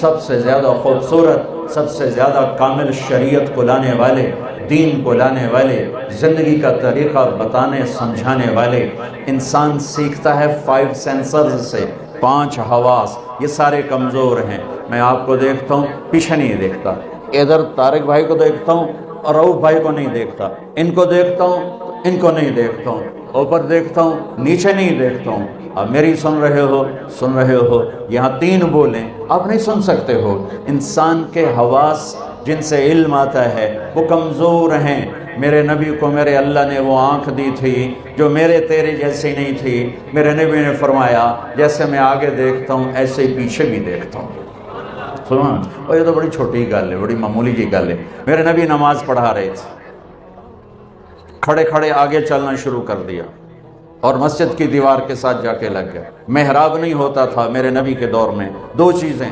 سب سے زیادہ خوبصورت، سب سے زیادہ کامل شریعت کو لانے والے، دین کو لانے والے، زندگی کا طریقہ بتانے سمجھانے والے۔ انسان سیکھتا ہے 5 سینسرز سے، 5 حواس، یہ سارے کمزور ہیں۔ میں آپ کو دیکھتا ہوں، پیچھے نہیں دیکھتا، ادھر طارق بھائی کو دیکھتا ہوں اور رؤف بھائی کو نہیں دیکھتا، ان کو دیکھتا ہوں ان کو نہیں دیکھتا ہوں، اوپر دیکھتا ہوں نیچے نہیں دیکھتا ہوں۔ اب میری سن رہے ہو، یہاں 3 بولیں آپ نہیں سن سکتے ہو۔ انسان کے حواس جن سے علم آتا ہے وہ کمزور ہیں۔ میرے نبی کو میرے اللہ نے وہ آنکھ دی تھی جو میرے تیرے جیسی نہیں تھی۔ میرے نبی نے فرمایا جیسے میں آگے دیکھتا ہوں ایسے ہی پیچھے بھی دیکھتا ہوں۔ سبحان، اور یہ تو بڑی چھوٹی گل ہے، بڑی معمولی کی گل ہے۔ میرے نبی نماز پڑھا رہے تھے، کھڑے کھڑے آگے چلنا شروع کر دیا اور مسجد کی دیوار کے ساتھ جا کے لگ گئے۔ محراب نہیں ہوتا تھا میرے نبی کے دور میں، 2 چیزیں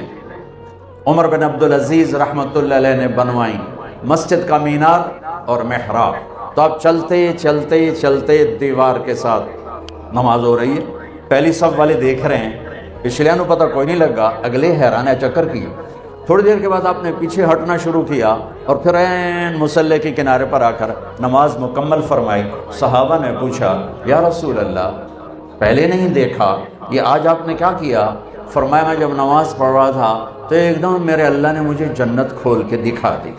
عمر بن عبدالعزیز رحمۃ اللہ علیہ نے بنوائیں، مسجد کا مینار اور محراب۔ تو آپ چلتے چلتے چلتے دیوار کے ساتھ نماز ہو رہی ہے، پہلی صف والے دیکھ رہے ہیں، پچھلے نو پتہ کوئی نہیں لگا، اگلے حیران ہے چکر کی۔ تھوڑی دیر کے بعد آپ نے پیچھے ہٹنا شروع کیا اور پھر عین مصلی کے کنارے پر آ کر نماز مکمل فرمائی۔ صحابہ نے پوچھا یا رسول اللہ پہلے نہیں دیکھا، یہ آج آپ نے کیا کیا؟ فرمایا میں جب نماز پڑھ رہا تھا تو ایک دم میرے اللہ نے مجھے جنت کھول کے دکھا دی۔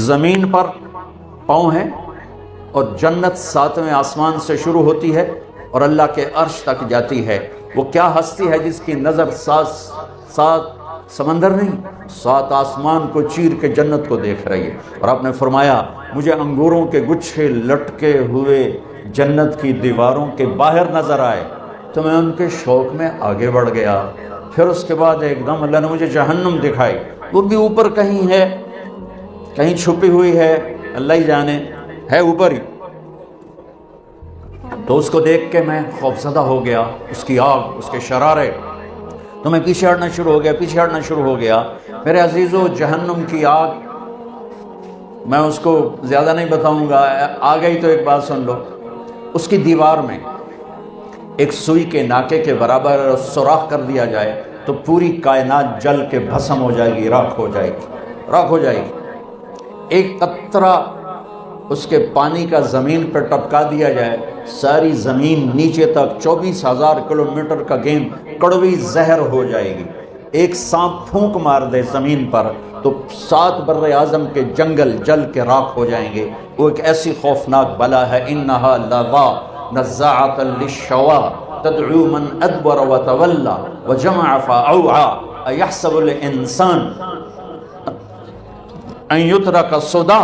زمین پر پاؤں ہے اور جنت 7ویں آسمان سے شروع ہوتی ہے اور اللہ کے عرش تک جاتی ہے۔ وہ کیا ہستی ہے جس کی نظر 7 سمندر نہیں، 7 آسمان کو چیر کے جنت کو دیکھ رہی ہے۔ اور آپ نے فرمایا مجھے انگوروں کے گچھے لٹکے ہوئے جنت کی دیواروں کے باہر نظر آئے تو میں ان کے شوق میں آگے بڑھ گیا۔ پھر اس کے بعد ایک دم اللہ نے مجھے جہنم دکھائی، وہ بھی اوپر کہیں ہے، کہیں چھپی ہوئی ہے، اللہ ہی جانے، ہے اوپر ہی۔ تو اس کو دیکھ کے میں خوفزدہ ہو گیا، اس کی آگ، اس کے شرارے، تو میں پیچھے ہٹنا شروع ہو گیا۔ میرے عزیزو، جہنم کی آگ میں اس کو زیادہ نہیں بتاؤں گا، آ گئی تو ایک بات سن لو۔ اس کی دیوار میں ایک سوئی کے ناکے کے برابر سوراخ کر دیا جائے تو پوری کائنات جل کے بھسم ہو جائے گی، راکھ ہو جائے گی۔ ایک قطرہ اس کے پانی کا زمین پہ ٹپکا دیا جائے، ساری زمین نیچے تک 24,000 کلومیٹر کا گیند کڑوی زہر ہو جائے گی۔ ایک سانپ پھونک مار دے زمین پر تو 7 بر اعظم کے جنگل جل کے راکھ ہو جائیں گے۔ وہ ایک ایسی خوفناک بلا ہے، انہا لظا نزاعۃ للشوا تدعو من ادبر وتولى وجمع فاوعى ایحسب الانسان ان يترك سدى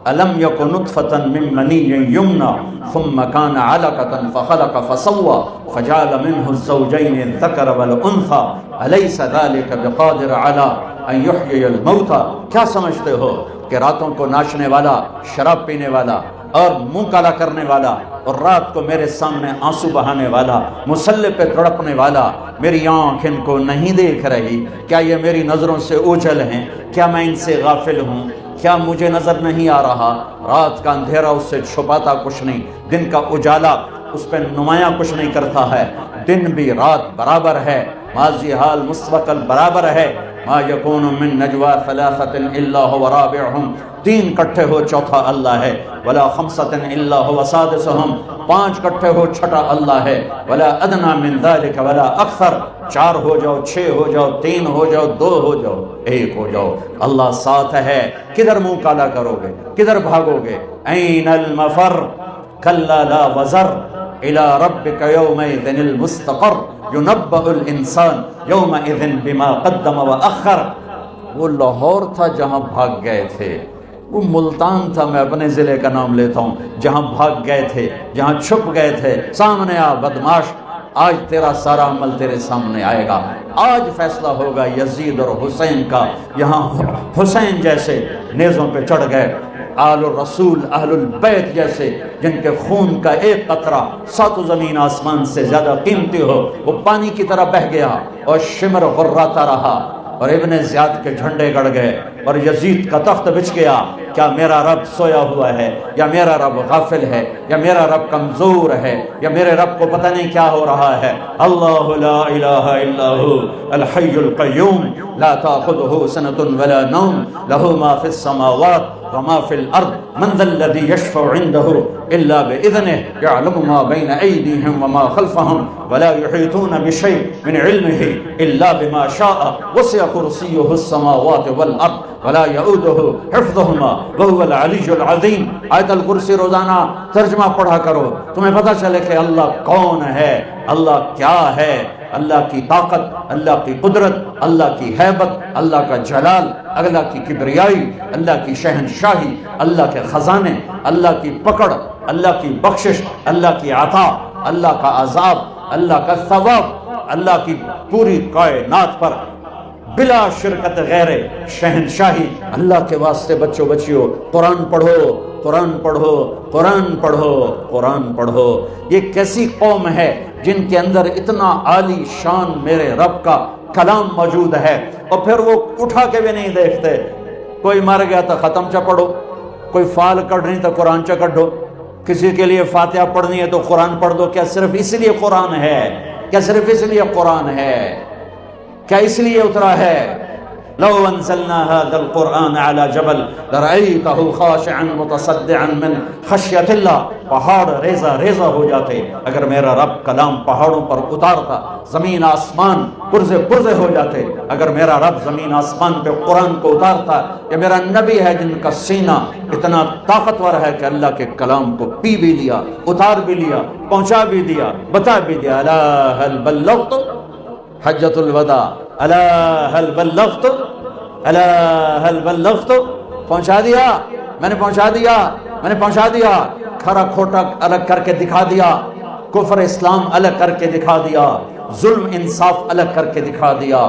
ألم يكن نطفة من مني يمنى ثم كان علقة فخلق فسوى فجعل منه الزوجين الذكر والأنثى أليس ذلك بقادر على أن يحيي الموتى۔ کیا سمجھتے ہو کہ راتوں کو ناچنے والا، شراب پینے والا اور منہ کالا کرنے والا اور رات کو میرے سامنے آنسو بہانے والا، مصلی پہ تڑپنے والا، میری آنکھ ان کو نہیں دیکھ رہی؟ کیا یہ میری نظروں سے اوجھل ہیں؟ کیا میں ان سے غافل ہوں؟ کیا مجھے نظر نہیں آ رہا؟ رات کا اندھیرا اس سے چھپاتا کچھ نہیں، دن کا اجالا اس پہ نمایاں کچھ نہیں کرتا ہے۔ دن بھی رات برابر ہے، ماضی حال مستقبل برابر ہے۔ ما یکون من نجوا ثلاثۃ الا هو رابعهم، 3 کٹھے ہو چوتھا اللہ ہے، ولا خمسۃ الا هو سادسهم، 5 کٹھے ہو چھٹا اللہ ہے، ولا ادنى من ذلك ولا اکثر، 4 ہو جاؤ، 6 ہو جاؤ، 3 ہو جاؤ، 2 ہو جاؤ، 1 ہو جاؤ، اللہ ساتھ ہے۔ کدھر منہ کالا کرو گے؟ کدھر بھاگو گے؟ این المفر کلا لا وزر الى ربك يومئذ المستقر ينبأ الانسان يومئذ بما قدم واخر۔ وہ لاہور تھا جہاں بھاگ گئے تھے، وہ ملتان تھا، میں اپنے ضلع کا نام لیتا ہوں، جہاں بھاگ گئے تھے، جہاں چھپ گئے تھے۔ سامنے آ بدماش، آج تیرا سارا عمل تیرے سامنے آئے گا، آج فیصلہ ہوگا یزید اور حسین کا۔ یہاں حسین جیسے نیزوں پہ چڑھ گئے، آل الرسول اہل البیت جیسے جن کے خون کا ایک قطرہ 7 زمین آسمان سے زیادہ قیمتی ہو، وہ پانی کی طرح بہہ گیا اور شمر غراتا رہا، اور ابن زیاد کے جھنڈے گڑ گئے، اور یزید کا تخت بچھ گیا، کیا میرا رب سویا ہوا ہے، یا میرا رب غافل ہے، یا میرا رب کمزور ہے، یا میرے رب کو پتہ نہیں کیا ہو رہا ہے؟ اللہ لا الہ الا ہو الحی القیوم لا تأخذہ سنۃ ولا نوم لہ ما فی السماوات وما فی الارض من ذا الذی یشفع عنده الا بإذنہ یعلم ما بین ایدیہم وما خلفہم ولا یحیطون بشیء من علمہ الا بما شاء وسع کرسیہ السماوات والارض ولا یعودہ حفظہما وہو العلی العظیم۔ آیت الکرسی روزانہ ترجمہ پڑھا کرو، تمہیں پتہ چلے کہ اللہ کون ہے، اللہ کیا ہے، اللہ کی طاقت، اللہ کی قدرت، اللہ کی ہیبت، اللہ کا جلال، اللہ کی کبریائی، اللہ کی شہنشاہی، اللہ کے خزانے، اللہ کی پکڑ، اللہ کی بخشش، اللہ کی عطا، اللہ کا عذاب، اللہ کا ثواب، اللہ کی پوری کائنات پر بلا شرکت غیر شہنشاہی۔ اللہ کے واسطے بچوں بچیوں قرآن پڑھو، قرآن پڑھو، قرآن پڑھو، قرآن پڑھو۔ یہ کیسی قوم ہے جن کے اندر اتنا عالی شان میرے رب کا کلام موجود ہے، اور پھر وہ اٹھا کے بھی نہیں دیکھتے۔ کوئی مر گیا تو ختم چا پڑھو، کوئی فال کڑھنی تو قرآن چا کڑھو، کسی کے لیے فاتحہ پڑھنی ہے تو قرآن پڑھ دو۔ کیا صرف اس لیے قرآن ہے؟ کیا صرف اس لیے قرآن ہے؟ کیا اس لیے اترا ہے؟ لو انزلنا هذا القرآن على جبل لرأيته خاشعا متصدعا من خشیت اللہ۔ پہاڑ ریزہ ریزہ ہو جاتے اگر میرا رب کلام پہاڑوں پر اتارتا، زمین آسمان پرزے پرزے ہو جاتے اگر میرا رب زمین آسمان پہ قرآن کو اتارتا۔ یہ میرا نبی ہے جن کا سینہ اتنا طاقتور ہے کہ اللہ کے کلام کو پی بھی لیا، اتار بھی لیا، پہنچا بھی دیا، بتا بھی دیا۔ الا هل بلغت حجۃ الوداع، الا هل بلغت، الا هل بلغت، پہنچا دیا، میں نے پہنچا دیا، میں نے پہنچا دیا۔ کھرا کھوٹا الگ کر کے دکھا دیا، کفر اسلام الگ کر کے دکھا دیا، ظلم انصاف الگ کر کے دکھا دیا،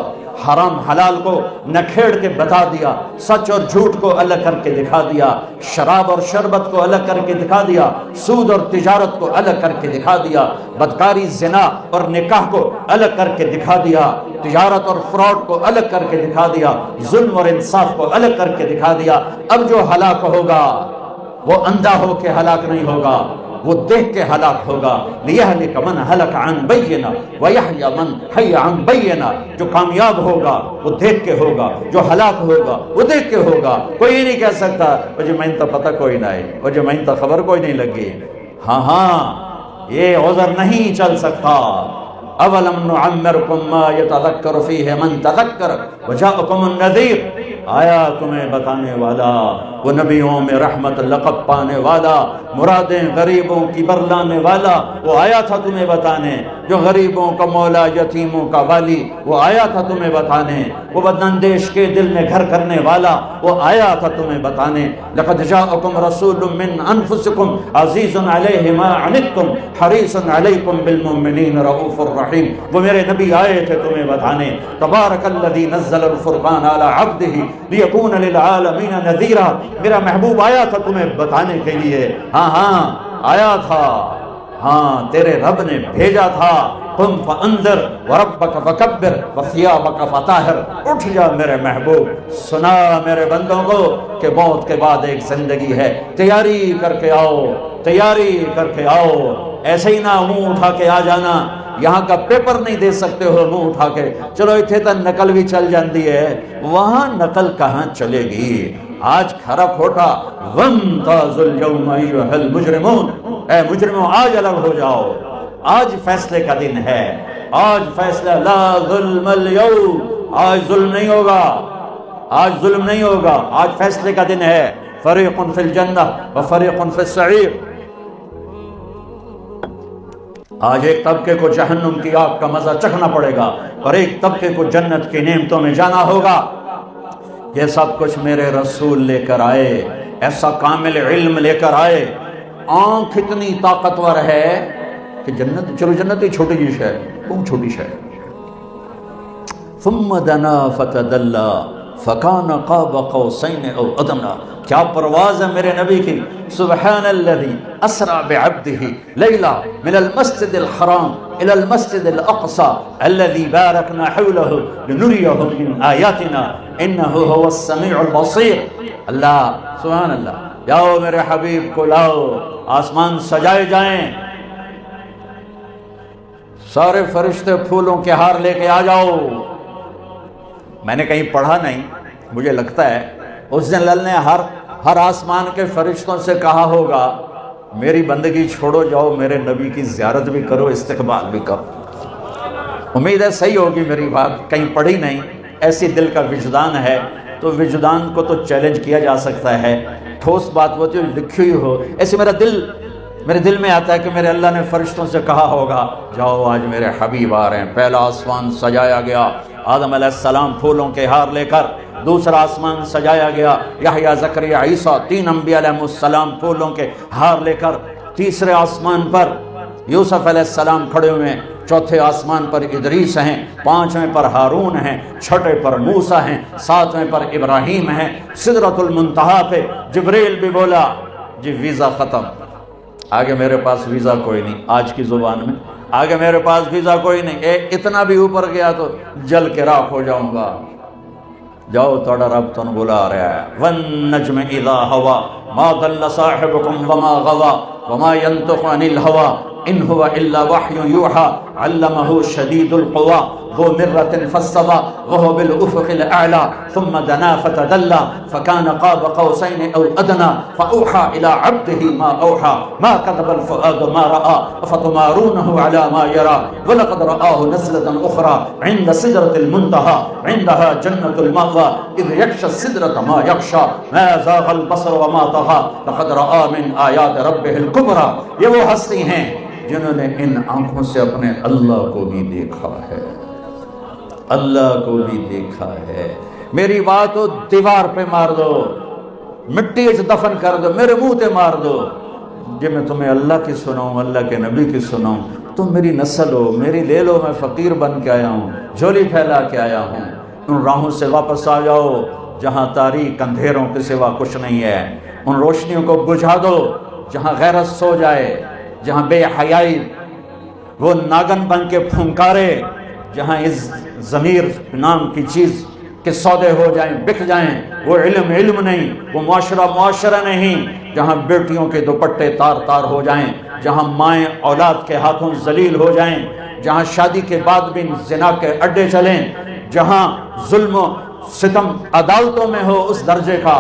حرام حلال کو نکھیڑ کے بتا دیا، سچ اور جھوٹ کو الگ کر کے دکھا دیا، شراب اور شربت کو الگ کر کے دکھا دیا، سود اور تجارت کو الگ کر کے دکھا دیا، بدکاری زنا اور نکاح کو الگ کر کے دکھا دیا، تجارت اور فراڈ کو الگ کر کے دکھا دیا، ظلم اور انصاف کو الگ کر کے دکھا دیا۔ اب جو ہلاک ہوگا وہ اندھا ہو کے ہلاک نہیں ہوگا، وہ دیکھ کے ہلاک ہوگا۔ لِيَهْلِكَ مَنْ هَلَكَ عَنْ بَيِّنَةٍ وَيَحْيَى مَنْ حَيَّ عَنْ بَيِّنَةٍ۔ جو کامیاب ہوگا وہ دیکھ کے ہوگا، جو ہلاک ہوگا وہ دیکھ کے ہوگا۔ کوئی نہیں کہہ سکتا مجھے میں تو پتہ کوئی نہ ہے، مجھے میں تو خبر کوئی نہیں لگی۔ ہاں یہ عذر نہیں چل سکتا۔ اولم نعمرکم ما یتذکر فیہ من تذکر وجاءکم النذیر۔ آیا تمہیں بتانے والا، وہ نبیوں میں رحمت لقب پانے والا، مرادیں غریبوں کی برلانے والا، وہ آیا تھا تمہیں بتانے۔ جو غریبوں کا مولا، یتیموں کا والی، وہ آیا تھا تمہیں بتانے۔ وہ بداندیش کے دل میں گھر کرنے والا، وہ آیا تھا تمہیں بتانے۔ لقد جاءکم رسول من انفسکم عزیز علیہ ما عنتم حریص علیکم بالمؤمنین رؤوف الرحیم۔ وہ میرے نبی آئے تھے تمہیں بتانے۔ تبارک الذی نزل الفرقان علی عبدہ لیکون للعالمین نذیرا۔ میرا محبوب آیا تھا تمہیں بتانے کے لیے۔ ہاں آیا تھا، ہاں تیرے رب نے بھیجا تھا۔ قم فانذر وربک فکبر وثیابک فطہر۔ اٹھ جا میرے محبوب، سنا میرے بندوں کو کہ موت کے بعد ایک زندگی ہے، تیاری کر کے آؤ، تیاری کر کے آؤ۔ ایسے ہی نہ منہ اٹھا کے آ جانا، یہاں کا پیپر نہیں دے سکتے ہو منہ اٹھا کے، چلو اتنے تک نقل بھی چل جاتی ہے، وہاں نقل کہاں چلے گی؟ آج کھرا کھوٹا وامتازوا اليوم ایھا المجرمون، اے مجرموں آج الگ ہو جاؤ، آج فیصلے کا دن ہے، آج فیصلہ، لا ظلم اليوم، آج ظلم نہیں ہوگا، آج ظلم نہیں ہوگا، آج فیصلے کا دن ہے۔ فریق فی الجنہ وفریق فی السعیر۔ آج ایک طبقے کو جہنم کی آگ کا مزہ چکھنا پڑے گا اور ایک طبقے کو جنت کی نعمتوں میں جانا ہوگا۔ یہ سب کچھ میرے رسول لے کر آئے، ایسا کامل علم لے کر آئے، آنکھ اتنی طاقتور ہے کہ جنت، چلو جنت ہی چھوٹی جی شے، بہت چھوٹی شے۔ ثم دنا فتدلى فكان قاب قوسين او ادنى۔ کیا پرواز ہے میرے نبی کی۔ سبحان الذي اسرى بعبده ليلا من المسجد الحرام إلى المسجد الأقصى الذي باركنا حوله لنريه من آياتنا إنه هو السميع البصير. اللہ سبحان اللہ، جاؤ میرے حبیب کو لاؤ، آسمان سجائے جائیں، سارے فرشتے پھولوں کے ہار لے کے آ جاؤ۔ میں نے کہیں پڑھا نہیں، مجھے لگتا ہے اس دن اللہ نے ہر آسمان کے فرشتوں سے کہا ہوگا میری بندگی چھوڑو، جاؤ میرے نبی کی زیارت بھی کرو، استقبال بھی کرو۔ امید ہے صحیح ہوگی میری بات، کہیں پڑھی نہیں، ایسی دل کا وجدان ہے تو وجدان کو تو چیلنج کیا جا سکتا ہے، ٹھوس بات وہ جو لکھی ہوئی ہو، ایسے میرے دل میں آتا ہے کہ میرے اللہ نے فرشتوں سے کہا ہوگا جاؤ آج میرے حبیب آ رہے ہیں۔ پہلا آسمان سجایا گیا آدم علیہ السلام پھولوں کے ہار لے کر، دوسرا آسمان سجایا گیا یحییٰ، زکریا، عیسیٰ، 3 انبیاء علیہ السلام پھولوں کے ہار لے کر، تیسرے آسمان پر یوسف علیہ السلام کھڑے ہوئے ہیں، چوتھے آسمان پر ادریس ہیں، 5ویں پر ہارون ہیں، 6ٹھے پر موسیٰ ہیں، 7ویں پر ابراہیم ہیں، سدرۃ المنتہا پہ جبریل بھی بولا جی ویزا ختم، آگے میرے پاس ویزا کوئی نہیں، آج کی زبان میں آگے میرے پاس ویزا کوئی نہیں، اتنا بھی اوپر گیا تو جل کے راکھ ہو جاؤں گا، جاؤ توڑا رب تن بلا رہا ہے۔ وَالنَّجْمِ إِذَا هَوَى مَا ضَلَّ صَاحِبُكُمْ وَمَا غَوَى وَمَا يَنطِقُ عَنِ الْهَوَى إِنْ هُوَ إِلَّا وَحْيٌ يُوحَى عَلَّمَهُ شَدِيدُ الْقُوَى ذُو مِرَّةٍ فَاسْتَوَى وَهُوَ بِالْأُفُقِ الْأَعْلَى ثُمَّ دَنَا فَتَدَلَّى فَكَانَ قَابَ قَوْسَيْنِ أَوْ أَدْنَى فَأَوْحَى إِلَى عَبْدِهِ مَا أَوْحَى مَا كَذَبَ الْفُؤَادُ مَا رَأَى أَفَتُمَارُونَهُ عَلَى مَا يَرَى وَلَقَدْ رَآهُ نَزْلَةً أُخْرَى عِندَ سِدْرَةِ الْمُنتَهَى عِندَهَا جَنَّةُ الْمَأْوَى إِذْ يَغْشَى السِّدْرَةَ مَا يَغْشَى مَا زَاغَ الْبَصَرُ وَمَا طَغَى لَقَدْ رَآى مِنْ آيَاتِ رَبِّهِ الْكُبْرَى۔ یہ وہ ہستی ہیں جنہوں نے ان آنکھوں سے اپنے اللہ کو بھی دیکھا ہے، اللہ کو بھی دیکھا ہے۔ میری بات ہو دیوار پہ مار دو، مٹی اچ دفن کر دو، میرے منہ تے مار دو، جب میں تمہیں اللہ کی سناؤں، اللہ کے نبی کی سناؤں، تم میری نسل ہو، میری لے لو، میں فقیر بن کے آیا ہوں، جھولی پھیلا کے آیا ہوں، ان راہوں سے واپس آ جاؤ جہاں تاریک اندھیروں کے سوا کچھ نہیں ہے، ان روشنیوں کو بجھا دو جہاں غیرت سو جائے، جہاں بے حیائی وہ ناگن بن کے پھنکارے، جہاں اس ضمیر نام کی چیز کے سودے ہو جائیں، بک جائیں، وہ علم نہیں، وہ معاشرہ نہیں، جہاں بیٹیوں کے دوپٹے تار تار ہو جائیں، جہاں مائیں اولاد کے ہاتھوں ذلیل ہو جائیں، جہاں شادی کے بعد بھی زنا کے اڈے چلیں، جہاں ظلم و ستم عدالتوں میں ہو اس درجے کا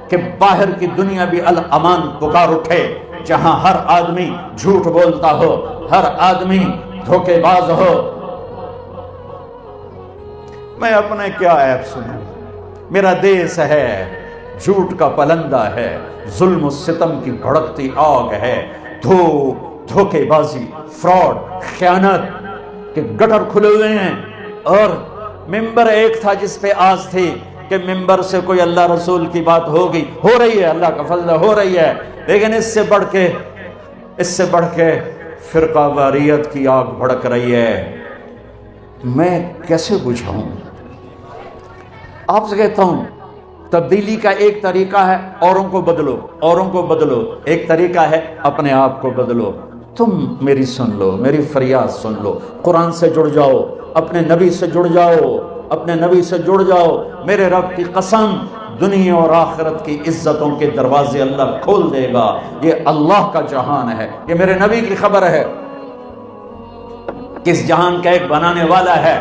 کہ باہر کی دنیا بھی الامان پکار اٹھے، جہاں ہر آدمی جھوٹ بولتا ہو، ہر آدمی دھوکے باز ہو، میں اپنے کیا عیب سنوں؟ میرا دیس ہے جھوٹ کا پلندہ ہے، ظلم و ستم کی بھڑکتی آگ ہے، دھوکے بازی، فراڈ، خیانت کے گٹر کھلے ہوئے ہیں، اور ممبر ایک تھا جس پہ آس تھی کہ ممبر سے کوئی اللہ رسول کی بات ہوگی، ہو رہی ہے، اللہ کا فضل ہو رہی ہے، لیکن اس سے بڑھ کے فرقہ واریت کی آگ بھڑک رہی ہے، میں کیسے بجھاؤں؟ آپ سے کہتا ہوں تبدیلی کا ایک طریقہ ہے اوروں کو بدلو، ایک طریقہ ہے اپنے آپ کو بدلو۔ تم میری سن لو، میری فریاد سن لو، قرآن سے جڑ جاؤ، اپنے نبی سے جڑ جاؤ، میرے رب کی قسم دنیا اور آخرت کی عزتوں کے دروازے اللہ کھول دے گا، یہ اللہ کا جہان ہے، یہ میرے نبی کی خبر ہے، کس جہان کا ایک بنانے والا ہے،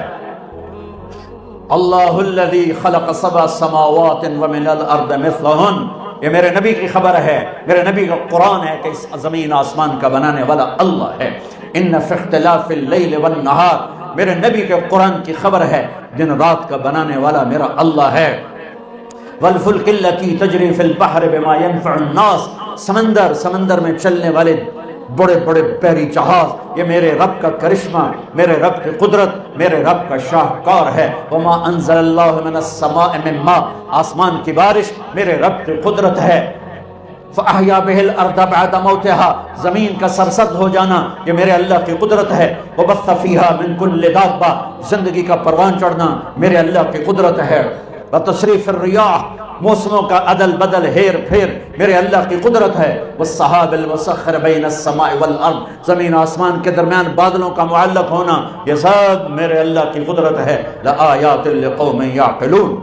اللہ الذی خلق 7 سماوات ومن الارض مثلہن، یہ میرے نبی کی خبر ہے، میرے نبی کا قرآن ہے کہ اس زمین آسمان کا بنانے والا اللہ ہے۔ ان فی اختلاف اللیل والنہار، میرے نبی کے قرآن کی خبر ہے، دن رات کا بنانے والا میرا اللہ ہے۔ والفلک التی تجری فی البحر بما ينفع الناس، سمندر میں چلنے والے بڑے بحری جہاز، یہ میرے رب کا کرشمہ، میرے رب کی قدرت، میرے رب کا شاہکار ہے۔ وما انزل اللہ من السماء من ماء، آسمان کی بارش میرے رب کی قدرت ہے۔ فاحیا بہ الارض بعد موتها، زمین کا سرسبز ہو جانا یہ میرے اللہ کی قدرت ہے۔ وبث فیہا من کل دابہ، زندگی کا پروان چڑھنا میرے اللہ کی قدرت ہے۔ وتصریف الریاح، موسموں کا عدل بدل ہیر پھیر میرے اللہ کی قدرت ہے. والسحاب المسخر بین السماء والارض، زمین آسمان کے درمیان بادلوں کا معلق ہونا، یہ سب میرے اللہ کی قدرت ہے. لآیات لقوم یعقلون.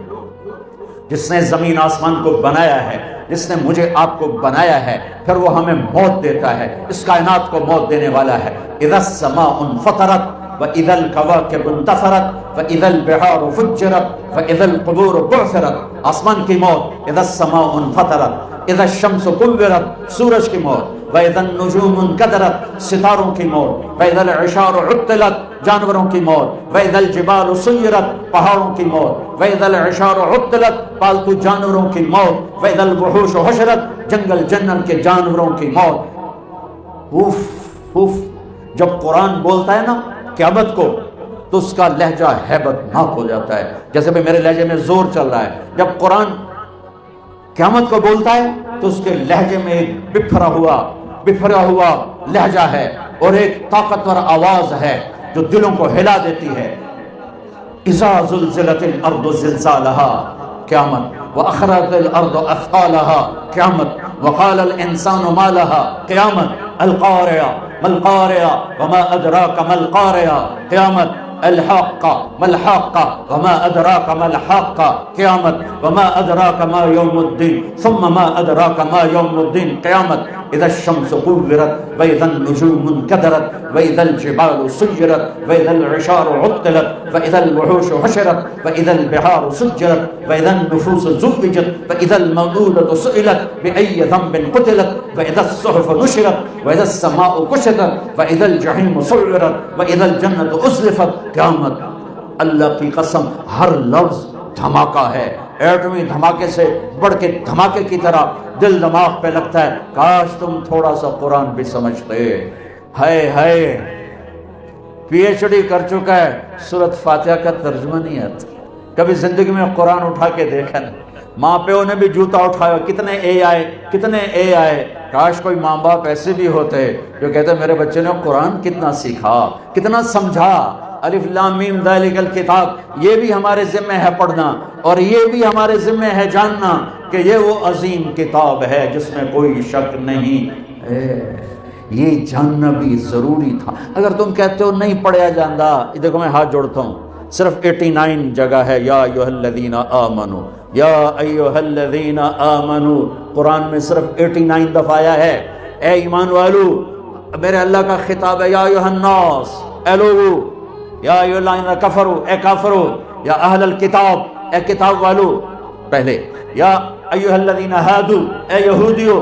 جس نے زمین آسمان کو بنایا ہے، جس نے مجھے آپ کو بنایا ہے، پھر وہ ہمیں موت دیتا ہے، اس کائنات کو موت دینے والا ہے. اذا السماء انفطرت وَإِذَا الْكَوَاكِبُ انتَثَرَتْ وَإِذَا الْبِحَارُ فُجِّرَتْ وَإِذَا الْقُبُورُ بُعْثِرَتْ. آسمان کی موت. اذا السماء انفطرت، اذا الشمس كُوِّرَتْ، سورج کی موت. وَإِذَا النُّجُومُ انْكَدَرَتْ، ستاروں کی موت. وَإِذَا الْعِشَارُ عُطِّلَتْ، جانوروں کی موت. وَإِذَا الْجِبَالُ سُيِّرَتْ، پہاڑوں کی موت. وَإِذَا الْعِشَارُ عُطِّلَتْ، پالتو جانوروں کی موت. وَإِذَا الْوُحُوشُ حُشِرَتْ، جنگل جنگل کے جانوروں کی موت. اوف اوف. جب قرآن بولتا ہے نا قیامت کو تو اس کا لہجہ ہیبت ناک ہو جاتا ہے، جیسے بھی میرے لہجے میں زور چل رہا ہے. جب قرآن قیامت کو بولتا ہے تو اس کے لہجے میں ایک بپھرا ہوا لہجہ ہے اور ایک طاقتور آواز ہے جو دلوں کو ہلا دیتی ہے. اذا زلزلت الارض زلزالها، قیامت. واخرجت الارض اثقالها، قیامت. وقال الانسان ما لها، قیامت. القارعة ما القارعة وما أدراك ما القارعة، قیامت. الحاقة ما الحاقة وما أدراك ما الحاقة، قیامت. وما أدراك ما يوم الدين ثم ما أدراك ما يوم الدين، قیامت. إذا الشمس كورت وإذا النجوم انكدرت وإذا الجبال سيرت وإذا العشار عطلت وإذا الوحوش حشرت وإذا البحار سجرت وإذا النفوس زوجت وإذا الموءودة سئلت بأي ذنب قتلت وإذا الصحف نشرت وإذا السماء كشطت وإذا الجحيم سعرت وإذا الجنة أزلفت، قیامت. اللہ کی قسم ہر لفظ دھماکہ ہے، ایٹمی دھماکے سے بڑھ کے دھماکے کی طرح دل دماغ پہ لگتا ہے. کاش تم تھوڑا سا قرآن بھی سمجھتے. ہائے پی ایچ ڈی کر چکا ہے، سورۃ فاتحہ کا ترجمہ نہیں آتا. کبھی زندگی میں قرآن اٹھا کے دیکھا نہیں. ماں پیو نے بھی جوتا اٹھایا، کتنے اے آئے. کاش کوئی ماں باپ ایسے بھی ہوتے جو کہتے میرے بچے نے قرآن کتنا سیکھا، کتنا سمجھا. الف لام میم ذالک الکتاب، یہ بھی ہمارے ذمہ ہے پڑھنا، اور یہ بھی ہمارے ذمہ ہے جاننا کہ یہ وہ عظیم کتاب ہے جس میں کوئی شک نہیں. یہ جاننا بھی ضروری تھا. اگر تم کہتے ہو نہیں پڑھیا جاندہ، یہ دیکھو میں ہاتھ جوڑتا ہوں، صرف 89 جگہ ہے یا ایھا الذین آمنو، یا ایھا الذین آمنو. قرآن میں صرف 89 دفعہ آیا ہے. اے ایمان والو، میرے اللہ کا خطاب ہے. یا ایھا الناس، اے لوگو. یا ایھا الذین کفروا، اے کافرو. یا اہل الکتاب، اے کتاب والو پہلے. یا ایھا الذین ہادو، اے یہودیو.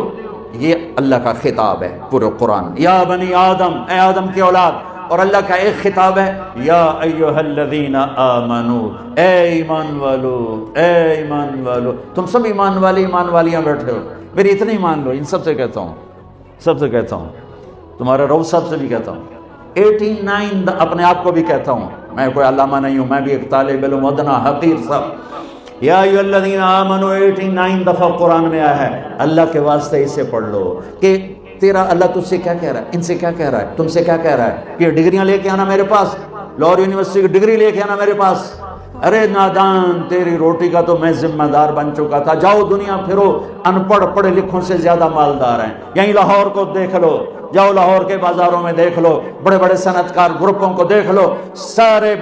یہ اللہ کا خطاب ہے پورے قرآن. یا بنی آدم، اے آدم کی اولاد. اور اللہ کا ایک خطاب ہے یا ایھا الذین آمنو، اے ایمان والو، اے ایمان والو. تم سب ایمان والیاں بیٹھے ہو، میری اتنی مان لو. ان سب سے کہتا ہوں، تمہارے رو صاحب سے بھی کہتا ہوں. 89 اپنے آپ کو بھی کہتا ہوں، میں کوئی علامہ نہیں ہوں، میں بھی ایک طالب علم ادنا حقیر صاحب. یا ایھا الذین آمنو 89 دفعہ قرآن میں آیا ہے. اللہ کے واسطے اسے پڑھ لو کہ تیرا اللہ تجھ سے کیا کہہ رہا ہے، ان سے کیا کہہ رہا ہے، تم سے کیا کہہ رہا ہے. کہ ڈگریاں لے کے آنا میرے پاس، لاہور یونیورسٹی کی ڈگری لے کے آنا میرے پاس. ارے نادان، تیری روٹی کا تو میں ذمہ دار بن چکا تھا. جاؤ دنیا پھرو، ان پڑھ پڑھے لکھوں سے زیادہ مالدار ہیں. یہیں لاہور کو دیکھ لو، جاؤ لاہور کے بازاروں میں دیکھ لو، بڑے بڑے صنعت کار گروپوں کو دیکھ لو، سارے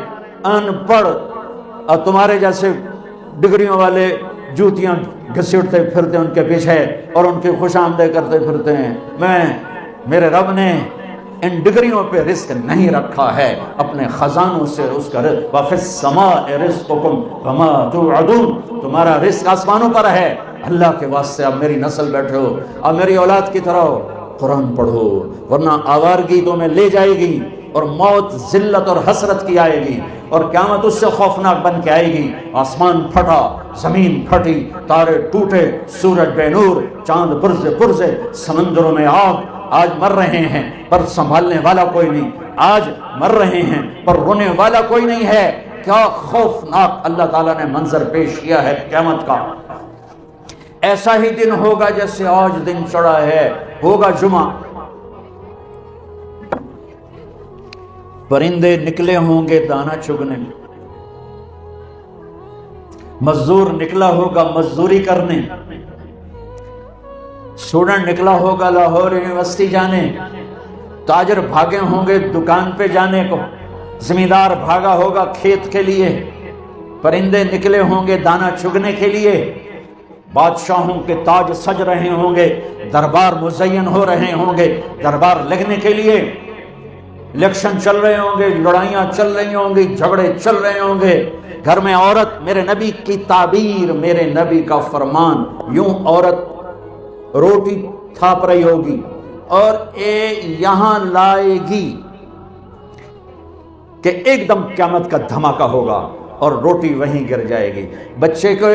ان پڑھ اور تمہارے جیسے ڈگریوں والے جوتیاں گھسیٹتے پھرتے ان کے پیچھے اور ان کی خوش آمدید کرتے پھرتے ہیں. میرے رب نے ان ڈگریوں پہ رزق نہیں رکھا ہے، اپنے خزانوں سے اس کا رزق. وَفِي السَّمَاءِ رِزْقُكُمْ وَمَا تُوعَدُونَ، تمہارا رزق آسمانوں پر ہے. اللہ کے واسطے اب میری نسل بیٹھے ہو، اب میری اولاد کی طرح ہو، قرآن پڑھو، ورنہ آوارگی تو میں لے جائے گی اور موت ذلت اور حسرت کی آئے گی اور قیامت اس سے خوفناک بن کے آئے گی. آسمان پھٹا، زمین پھٹی، تارے ٹوٹے، سورج بے نور، چاند پرزے، سمندروں میں آگ. آج مر رہے ہیں پر سنبھالنے والا کوئی نہیں، آج مر رہے ہیں پر رونے والا کوئی نہیں ہے. کیا خوفناک اللہ تعالیٰ نے منظر پیش کیا ہے قیامت کا. ایسا ہی دن ہوگا جیسے آج دن چڑھا ہے. ہوگا جمعہ، پرندے نکلے ہوں گے دانہ چگنے، مزدور نکلا ہوگا مزدوری کرنے، اسٹوڈنٹ نکلا ہوگا لاہور یونیورسٹی جانے، تاجر بھاگے ہوں گے دکان پہ جانے کو، زمیندار بھاگا ہوگا کھیت کے لیے، پرندے نکلے ہوں گے دانا چگنے کے لیے، بادشاہوں کے تاج سج رہے ہوں گے، دربار مزین ہو رہے ہوں گے دربار لگنے کے لیے، الیکشن چل رہے ہوں گے، لڑائیاں چل رہی ہوں گی، جھگڑے چل رہے ہوں گے، گھر میں عورت، میرے نبی کی تعبیر، میرے نبی کا فرمان، یوں عورت روٹی تھاپ رہی ہوگی اور یہاں لائے گی کہ ایک دم قیامت کا دھماکہ ہوگا اور روٹی وہیں گر جائے گی، بچے کے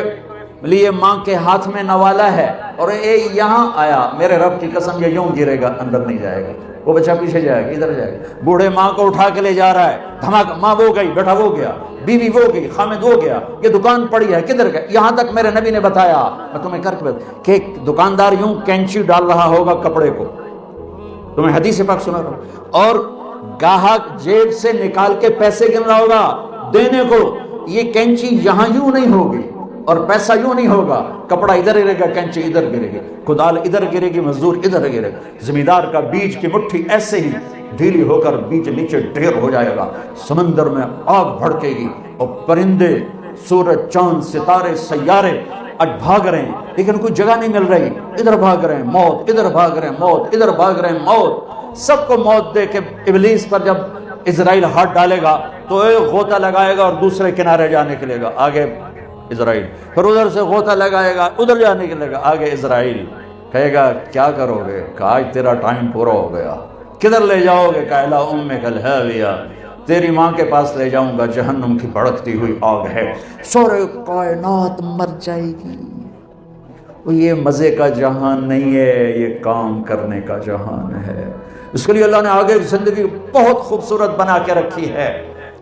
لیے ماں کے ہاتھ میں نوالا ہے اور یہاں آیا، میرے رب کی قسم یہ یوں گرے گا، اندر نہیں جائے گا، وہ بچہ پیچھے جائے گا، ادھر جائے گا، بوڑھے ماں کو اٹھا کے لے جا رہا ہے، دھماکہ، ماں وہ گئی، بیٹا وہ گیا، بیوی وہ گئی، خامد وہ گیا، یہ دکان پڑی ہے کدھر گئے، یہاں تک میرے نبی نے بتایا، میں تمہیں کر کے کہ دکاندار یوں کینچی ڈال رہا ہوگا کپڑے کو، تمہیں حدیث پاک سنا رہا ہوں، اور گاہک جیب سے نکال کے پیسے گن رہا ہوگا دینے کو، یہ کینچی یہاں یوں نہیں ہوگی اور پیسہ یوں نہیں ہوگا، کپڑا ادھر گرے گا، کینچی ادھر گرے گی، کدال ادھر گرے گی، مزدور ادھر گرے گا، زمیندار کا بیج کی مٹھی ایسے ہی ڈھیلی ہو کر بیج نیچے ڈھیر ہو جائے گا، سمندر میں آگ بھڑکے گی اور پرندے، سورج، چاند، ستارے، سیارے اج بھاگ رہے ہیں لیکن کوئی جگہ نہیں مل رہی، ادھر بھاگ رہے ہیں موت، ادھر بھاگ رہے ہیں موت، ادھر بھاگ رہے ہیں موت، سب کو موت دے کے ابلیس پر جب اسرائیل ہاتھ ڈالے گا تو ایک غوطہ لگائے گا اور دوسرے کنارے جانے کے لے گا، آگے اسرائیل، پھر ادھر سے غوطہ لگائے گا ادھر جانے کے لے گا، آگے اسرائیل، کہے گا کیا کرو گے، کہ آج تیرا ٹائم پورا ہو گیا، کدھر لے جاؤ گے، کہ الا امک الہاویہ، تیری ماں کے پاس لے جاؤں گا، جہنم کی بھڑکتی ہوئی آگ ہے، سورے کائنات مر جائے گی، یہ مزے کا جہان نہیں ہے، یہ کام کرنے کا جہان ہے، اس کے لیے اللہ نے آگے زندگی بہت خوبصورت بنا کے رکھی ہے،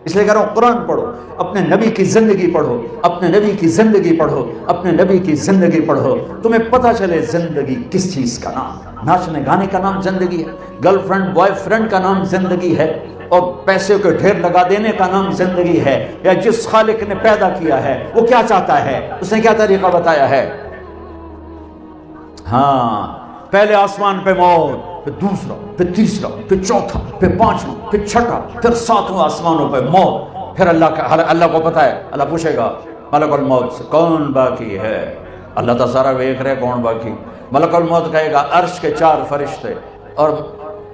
اس لیے کہہ رہا ہوں قرآن پڑھو، اپنے نبی کی زندگی پڑھو، اپنے نبی کی زندگی پڑھو، اپنے نبی کی زندگی پڑھو، تمہیں پتہ چلے زندگی کس چیز کا نام، ناچنے گانے کا نام زندگی ہے، گرل فرینڈ بوائے فرینڈ کا نام زندگی ہے، اور پیسے کو ڈھیر لگا دینے کا نام زندگی ہے، یا جس خالق نے پیدا کیا ہے وہ کیا چاہتا ہے، اس نے کیا طریقہ بتایا ہے، ہاں پہلے آسمان پہ موت، پھر دوسرا، پھر تیسرا، پھر چوتھا، پھر پانچواں، پھر چھٹا، پھر ساتواں آسمانوں پہ موت، پھر اللہ کو پتہ ہے، اللہ پوچھے گا ملک الموت سے کون باقی ہے، اللہ تو سارا دیکھ رہے کون باقی، ملک الموت کہے گا عرش کے 4 فرشتے اور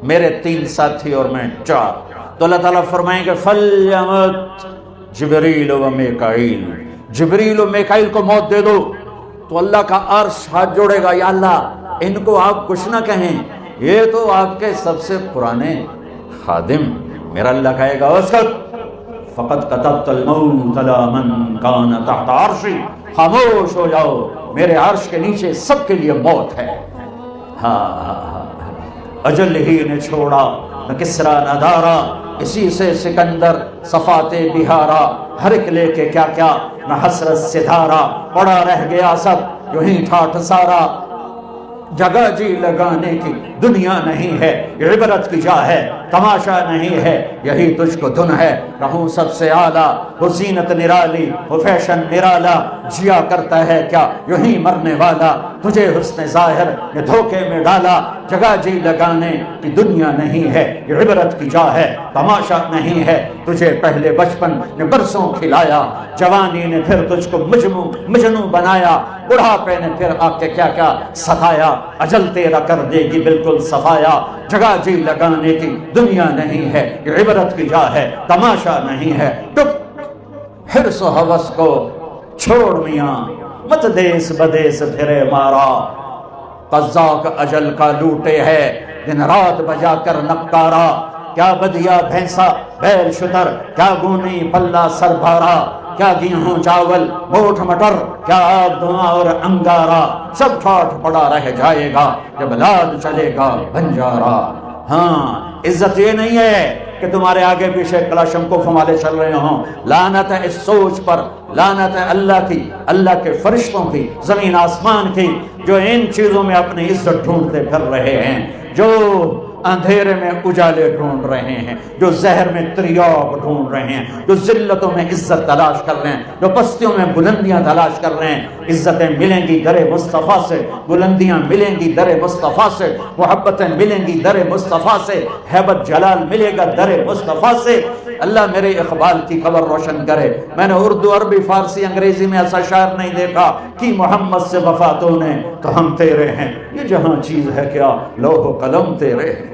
میرے 3 ساتھی اور میں 4، تو اللہ تعالیٰ فرمائیں گے فلیمت جبریل و میکائیل، جبریل و میکائیل کو موت دے دو، تو اللہ کا عرش ہاتھ جوڑے گا، یا اللہ ان کو آپ کچھ نہ کہیں، یہ تو آپ کے سب سے پرانے خادم، میرا اللہ کہے گا اسکت فقط کتبت الموت علی من کان تحت عرشی، خاموش ہو جاؤ، میرے عرش کے نیچے سب کے لیے موت ہے، ہاں اجل ہی نے چھوڑا نہ کسرا نہ دارا، اسی سے سکندر صفات بہارا، ہر ایک لے کے کیا کیا نہ حسرت سے دھارا، پڑا رہ گیا سب یوں ہی ٹھاٹھ سارا، جگہ جی لگانے کی دنیا نہیں ہے، عبرت کی جا ہے، تماشا نہیں ہے، یہی تجھ کو دھن ہے، رہوں سب سے اعلیٰ، وہ زینت نرالی، وہ فیشن نرالا، جیا کرتا ہے کیا یوں ہی مرنے والا، تجھے حسن ظاہر نے دھوکے میں ڈالا، جگہ جی لگانے کی دنیا نہیں ہے، یہ عبرت کی جا ہے، تماشا نہیں ہے، تجھے پہلے بچپن نے برسوں کھلایا، جوانی نے پھر تجھ کو مجنوں بنایا، بڑھاپے نے پھر آ کے کیا کیا ستایا، اجل تیرا کر دے گی بالکل صفایا، جگہ جی لگانے کی دنیا نہیں ہے، یہ عبرت کی جا ہے، تماشا نہیں ہے، ٹپ حرص و ہوس کو چھوڑ میاں، مت دیس بدیس پھرے مارا، قزاق اجل کا لوٹے ہے، دن رات بجا کر نکارا، کیا بدیا بھینسا بیل شتر، کیا گونی پلہ سر بھارا، کیا گیہوں چاول موٹھ مٹر، کیا آگ دھواں اور انگارا، سب ٹھاٹھ پڑا رہ جائے گا جب لاد چلے گا بنجارا۔ ہاں عزت یہ نہیں ہے کہ تمہارے آگے پیچھے کلاشنکوف ہمارے چل رہے ہوں، لعنت ہے اس سوچ پر، لعنت ہے اللہ کی، اللہ کے فرشتوں کی، زمین آسمان کی، جو ان چیزوں میں اپنی عزت ڈھونڈتے پھر رہے ہیں، جو اندھیرے میں اجالے ڈھونڈ رہے ہیں، جو زہر میں تریاب ڈھونڈ رہے ہیں، جو ذلتوں میں عزت تلاش کر رہے ہیں، جو پستیوں میں بلندیاں تلاش کر رہے ہیں۔ عزتیں ملیں گی در مصطفیٰ سے، بلندیاں ملیں گی در مصطفیٰ سے، محبتیں ملیں گی در مصطفیٰ سے، ہیبت جلال ملے گا در مصطفیٰ سے۔ اللہ میرے اقبال کی قبر روشن کرے۔ میں نے اردو، عربی، فارسی، انگریزی میں ایسا شاعر نہیں دیکھا کہ محمد سے وفاتوں نے تو ہم تیرے ہیں، یہ جہاں چیز ہے کیا لوح و قلم تیرے ہیں۔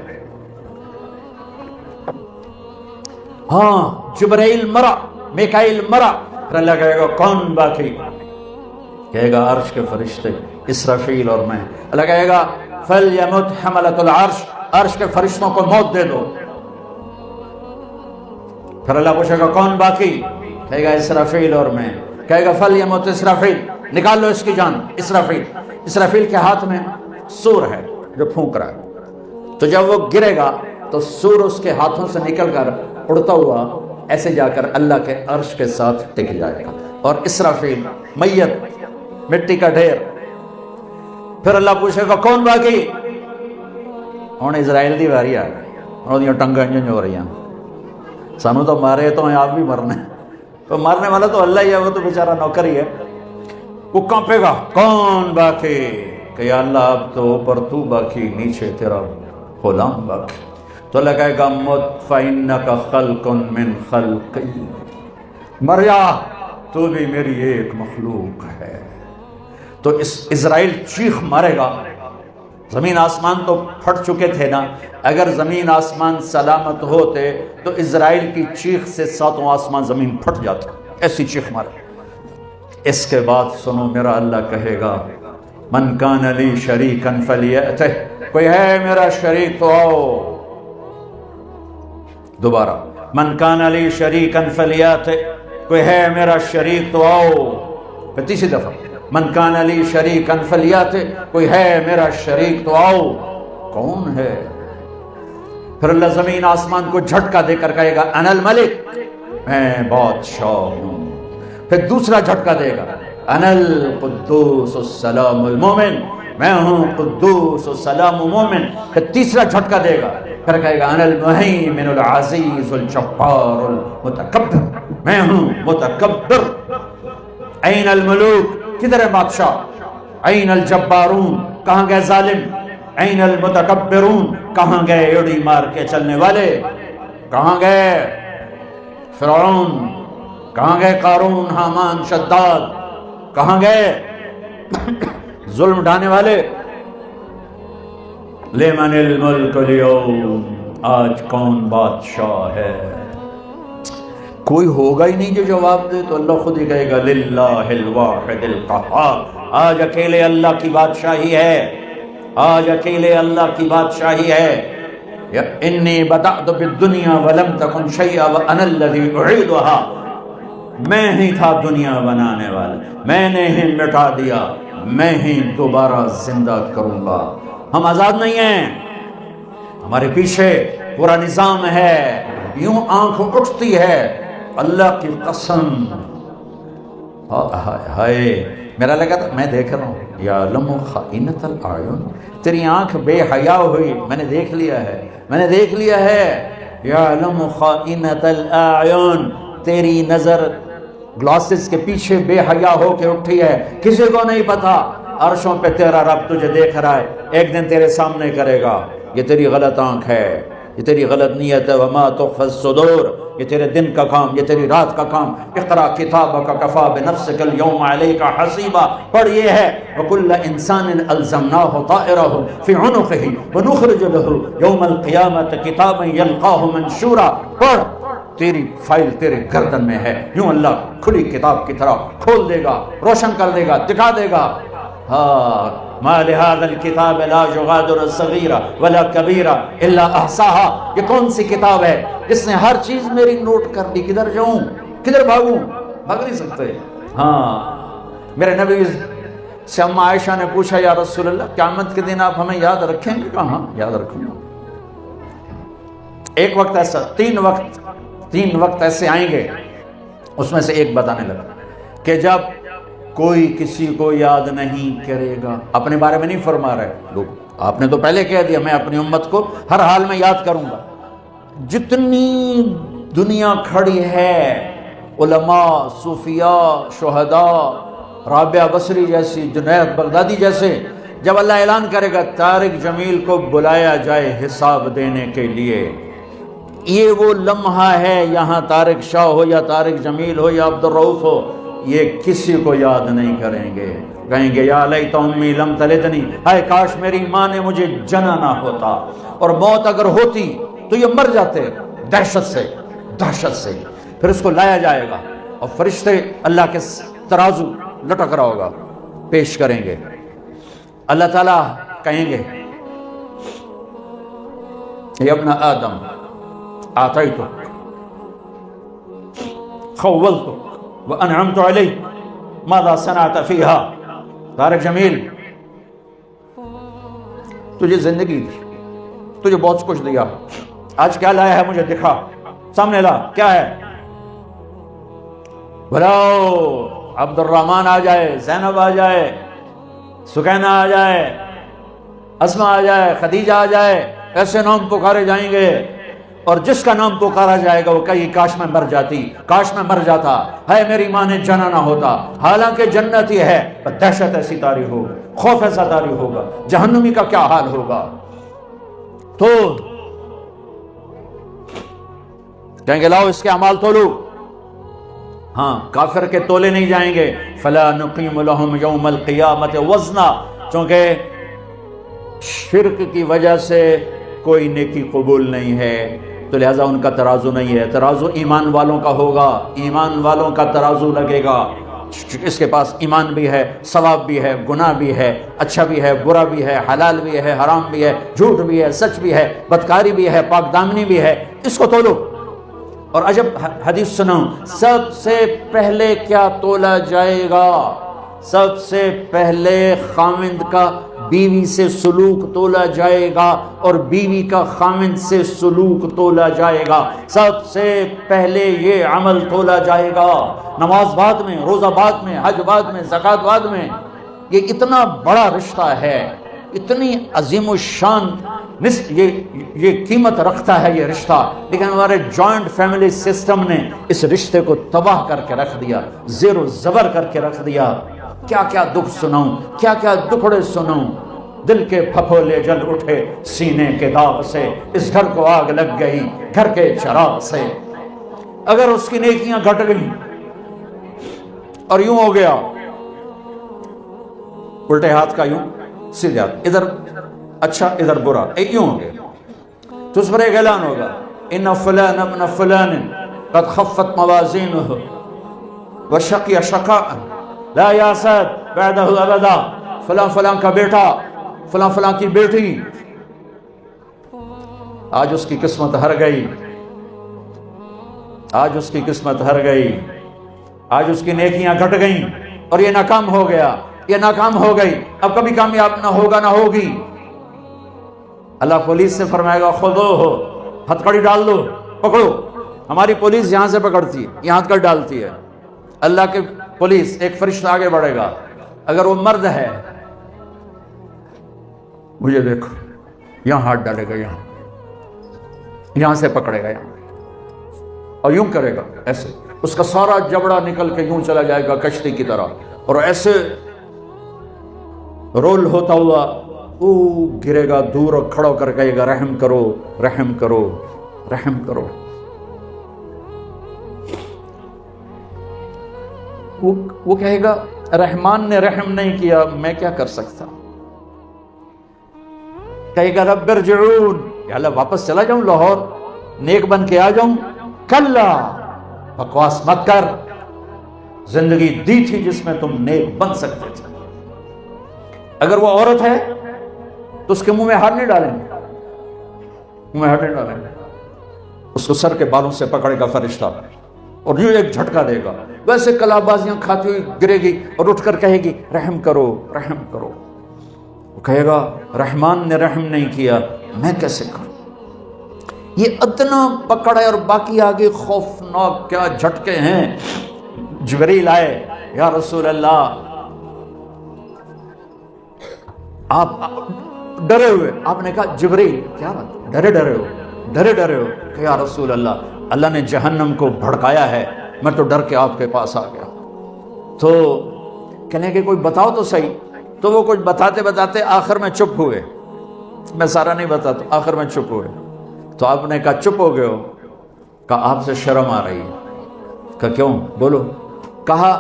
ہاں جبرائیل مرا، میکائیل مرا، پھر اللہ کہے گا کون باقی؟ کہے گا عرش کے فرشتے، اسرافیل اور میں۔ اللہ کہے گا فَلْيَمُتْ حَمَلَةُ الْعَرْشِ، عرش کے فرشتوں کو موت دے دو۔ پھر اللہ پوچھے گا کون باقی؟ کہے گا اسرافیل اور میں۔ کہے گا فَلْيَمُتْ اسرافیل، نکال لو اس کی جان۔ اسرافیل، اسرافیل کے ہاتھ میں سور ہے جو پھونک رہا ہے، تو جب وہ گرے گا تو سور اس کے ہاتھوں سے نکل کر اڑتا ہوا ایسے جا کر اللہ کے عرش کے ساتھ ٹک جائے گا، اور اسرافیل میت، مٹی کا ڈھیر۔ پھر اللہ پوچھے گا کون باقی؟ ہن اسرائیل دی واری آ گئی، انہوں ٹنگاں انج ہو رہی ہیں، سانو تو مارے تو ہیں، آپ بھی مرنے، تو مارنے والا تو اللہ ہی ہے، وہ تو بیچارہ نوکر ہی ہے۔ وہ کانپے گا کون باقی؟ کہ یا اللہ اب تو اوپر تو باقی، نیچے تیرا غلام باقی۔ تو اللہ کہے گا مت فإنک خلق من خلقی، مر جا تو بھی میری ایک مخلوق ہے۔ تو اسرائیل چیخ مارے گا۔ زمین آسمان تو پھٹ چکے تھے نا، اگر زمین آسمان سلامت ہوتے تو اسرائیل کی چیخ سے ساتوں آسمان زمین پھٹ جاتا، ایسی چیخ مارے۔ اس کے بعد سنو میرا اللہ کہے گا من کان لی شریکا فلیأتہ، کوئی ہے میرا شریک تو آؤ۔ دوبارہ من کان لی شریکا فلیأتہ، کوئی ہے میرا شریک تو آؤ۔ پھر تیسری دفعہ من کان لی شریکا فلیأتہ، کوئی ہے میرا شریک تو آؤ۔ کون ہے؟ پھر اللہ زمین آسمان کو جھٹکا دے کر کہے گا انا الملک، میں بادشاہ ہوں۔ پھر دوسرا جھٹکا دے گا انا القدوس السلام المومن، میں ہوں قدوس السلام مومن۔ پھر تیسرا جھٹکا دے گا، پھر کہے گا انا المہیمن العزیز الجبار المتکبر، میں ہوں متکبر۔ این الملوک، کدھر ہے بادشاہ؟ این الجبارون، کہاں گئے ظالم؟ این المتکبرون، کہاں گئے ایڑی مار کے چلنے والے؟ کہاں گئے فرعون؟ کہاں گئے قارون، حامان، شداد؟ کہاں گئے ظلم ڈھانے والے؟ لمن الملک اليوم، آج کون بادشاہ ہے؟ کوئی ہوگا ہی نہیں جو جواب دے، تو اللہ خود ہی کہے گا للہ الواحد القہار، آج اکیلے اللہ کی بادشاہی ہے، آج اکیلے اللہ کی بادشاہی ہے۔ انی بدأت بالدنیا ولم تکن شیئا وانا الذی اعیدها، میں ہی تھا دنیا بنانے والا، میں نے ہی مٹا دیا، میں ہی دوبارہ زندہ کروں گا۔ ہم آزاد نہیں ہیں، ہمارے پیچھے پورا نظام ہے۔ یوں آنکھ اٹھتی ہے، اللہ کی قسم، ہائے میرا لگا تھا میں دیکھ رہا ہوں یعلم خائنۃ الاعین، تیری آنکھ بے حیا ہوئی، میں نے دیکھ لیا ہے، میں نے دیکھ لیا ہے۔ یعلم خائنۃ الاعین، تیری نظر گلاسز کے پیچھے بے حیا ہو کے اٹھی ہے، کسی کو نہیں پتا۔ عرشوں پہ تیرا رب تجھے دیکھ رہا ہے، ایک دن تیرے سامنے کرے گا یہ تیری غلط آنکھ ہے، یہ تیری غلط نیت ہے۔ وما تخفی الصدور، یہ تیرے دن کا کام، یہ تیری رات کا کام۔ اقرا کتابک کفی بنفسک اليوم علیک حسیبا، پڑھ یہ ہے وکل انسان الزمناہ طائرہ فی عنقہ ونخرج لہ یوم القیامۃ کتابا یلقاہ منشورا، پڑھ تیری فائل تیرے گردن میں ہے۔ یوں اللہ کھلی کتاب کی طرح کھول دے گا، روشن کر دے گا، دکھا دے گا۔ ما لهذا الكتاب لا يغادر صغيرة ولا كبيرة الا احصاها، یہ کون سی کتاب ہے جس نے ہر چیز میری نوٹ کر لی؟ کدھر جاؤں، کدھر بھاگوں؟ بھاگ نہیں سکتے۔ ہاں میرے نبی سے اما عائشہ نے پوچھا یا رسول اللہ قیامت کے دن آپ ہمیں یاد رکھیں گے؟ کہاں یاد رکھوں گا۔ ایک وقت ایسا، تین وقت ایسے آئیں گے، اس میں سے ایک بتانے لگا کہ جب کوئی کسی کو یاد نہیں کرے گا، اپنے بارے میں نہیں فرما رہے لوگ، آپ نے تو پہلے کہہ دیا میں اپنی امت کو ہر حال میں یاد کروں گا۔ جتنی دنیا کھڑی ہے، علماء، صوفیاء، شہداء، رابعہ بصری جیسی، جنید بغدادی جیسے، جب اللہ اعلان کرے گا طارق جمیل کو بلایا جائے حساب دینے کے لیے، یہ وہ لمحہ ہے، یہاں طارق شاہ ہو یا طارق جمیل ہو یا عبدالرؤف ہو، یہ کسی کو یاد نہیں کریں گے، کہیں گے یا لیت امی لم تلدنی، ہائے کاش میری ماں نے مجھے جنا نہ ہوتا، اور موت اگر ہوتی تو یہ مر جاتے دہشت سے۔ پھر اس کو لایا جائے گا اور فرشتے اللہ کے ترازو لٹک رہا ہوگا، پیش کریں گے۔ اللہ تعالیٰ کہیں گے یا ابن آدم آتیتک خولتک وانعمت علیک ماذا صنعت فیہا، طارق جمیل تجھے زندگی دی، تجھے بہت کچھ دیا، آج کیا لایا ہے مجھے دکھا، سامنے لا، کیا ہے؟ بلاؤ عبد الرحمن آ جائے، زینب آ جائے، سکینہ آ جائے، اسما آ جائے، خدیجہ آ جائے، ایسے نام پکارے جائیں گے، اور جس کا نام پکارا جائے گا وہ کہیں کاش میں مر جاتی، کاش میں مر جاتا، ہے میری ماں نے جنا نہ ہوتا، حالانکہ جنت ہی ہے، پر دہشت ایسی طاری ہوگا، خوف ایسا طاری ہوگا، جہنمی کا کیا حال ہوگا۔ تو کہیں گے لاؤ اس کے اعمال تولو، ہاں کافر کے تولے نہیں جائیں گے، فلا نقیم لهم یوم القیامت وزنا، چونکہ شرک کی وجہ سے کوئی نیکی قبول نہیں ہے، تو لہٰذا ان کا ترازو نہیں ہے، ترازو ایمان والوں کا ہوگا، ایمان والوں کا ترازو لگے گا، اس کے پاس ایمان بھی ہے، ثواب بھی ہے، گناہ بھی ہے، اچھا بھی ہے، برا بھی ہے، حلال بھی ہے، حرام بھی ہے، جھوٹ بھی ہے، سچ بھی ہے، بدکاری بھی ہے، پاک دامنی بھی ہے، اس کو تولو۔ اور عجب حدیث سنو، سب سے پہلے کیا تولا جائے گا؟ سب سے پہلے خاوند کا بیوی سے سلوک تولا جائے گا، اور بیوی کا خاوند سے سلوک تولا جائے گا، سب سے پہلے یہ عمل تولا جائے گا، نماز بعد میں، روزہ بعد میں، حج بعد میں، زکوٰۃ بعد میں۔ یہ اتنا بڑا رشتہ ہے، اتنی عظیم الشان یہ قیمت رکھتا ہے یہ رشتہ، لیکن ہمارے جوائنٹ فیملی سسٹم نے اس رشتے کو تباہ کر کے رکھ دیا، زیر و زبر کر کے رکھ دیا۔ کیا کیا دکھ سناؤں، کیا کیا دکھڑے سناؤں، دل کے پھپھولے جل اٹھے سینے کے داغ سے، اس گھر کو آگ لگ گئی گھر کے چراغ سے۔ اگر اس کی نیکیاں گھٹ گئیں اور یوں ہو گیا، الٹے ہاتھ کا یوں، سیدھے ہاتھ، ادھر اچھا ادھر برا، یوں ہو گیا، تو اس پر ایک اعلان ہوگا، ان فلان ابن فلان قد خفت موازینہ وشقی شقاء لا یاسد بعدہ ابدا، فلاں فلاں کا بیٹا، فلاں فلاں کی بیٹی، آج اس کی قسمت ہر گئی، آج اس کی قسمت ہر گئی، آج اس کی نیکیاں گھٹ گئیں اور یہ ناکام ہو گیا، یہ ناکام ہو گئی، اب کبھی کامیاب نہ ہوگا نہ ہوگی۔ اللہ پولیس سے فرمائے گا خودو ہو، ہتھکڑی ڈال دو، پکڑو۔ ہماری پولیس یہاں سے پکڑتی ہے، یہاں ہتھکڑی ڈالتی ہے، اللہ کے پولیس ایک فرشتہ آگے بڑھے گا، اگر وہ مرد ہے مجھے دیکھو، یہاں ہاتھ ڈالے گا، یہاں سے پکڑے گا، یہاں، اور یوں کرے گا ایسے، اس کا سارا جبڑا نکل کے یوں چلا جائے گا کشتی کی طرح، اور ایسے رول ہوتا ہوا وہ گرے گا دور، اور کھڑا ہو کر کہے گا رحم کرو، رحم کرو، رحم کرو۔ وہ کہے گا رحمان نے رحم نہیں کیا، میں کیا کر سکتا؟ کہے گا رب ارجعون، یا اللہ واپس چلا جاؤں لاہور، نیک بن کے آ جاؤں؟ کلا، بکواس مت کر، زندگی دی تھی جس میں تم نیک بن سکتے تھے۔ اگر وہ عورت ہے تو اس کے منہ میں ہاتھ نہیں ڈالیں گے، منہ میں ہاتھ نہیں ڈالیں گے، اس کو سر کے بالوں سے پکڑے گا فرشتہ اور یوں ایک جھٹکا دے گا، ویسے کلابازیاں کھاتی ہوئی گرے گی اور اٹھ کر کہے گی رحم کرو، رحم کرو۔ وہ کہے گا رحمان نے رحم نہیں کیا، میں کیسے کروں؟ یہ ادنا پکڑ ہے، اور باقی آگے خوفناک کیا جھٹکے ہیں۔ جبریل آئے، یا رسول اللہ آپ ڈرے ہوئے. آپ نے کہا جبریل کیا بات ڈرے ڈرے ہو کہ یا رسول اللہ نے جہنم کو بھڑکایا ہے, میں تو ڈر کے آپ کے پاس آ گیا. تو کہنے کہ کوئی بتاؤ تو صحیح. تو وہ کچھ بتاتے بتاتے آخر میں چپ ہوئے. میں سارا نہیں بتاتا, آخر میں چپ ہوئے. تو آپ نے کہا چپ ہو گئے ہو؟ کہا آپ سے شرم آ رہی ہے. کہا کیوں بولو. کہا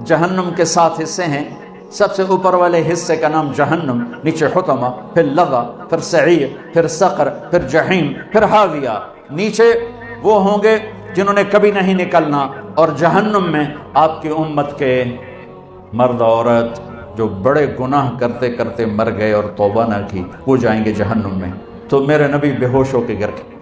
جہنم کے 7 حصے ہیں, سب سے اوپر والے حصے کا نام جہنم, نیچے حطمہ, پھر لظا, پھر سعیر, پھر سقر, پھر جہیم, پھر حاویہ. نیچے وہ ہوں گے جنہوں نے کبھی نہیں نکلنا, اور جہنم میں آپ کی امت کے مرد عورت جو بڑے گناہ کرتے کرتے مر گئے اور توبہ نہ کی, وہ جائیں گے جہنم میں. تو میرے نبی بے ہوش ہو کے گر گئے,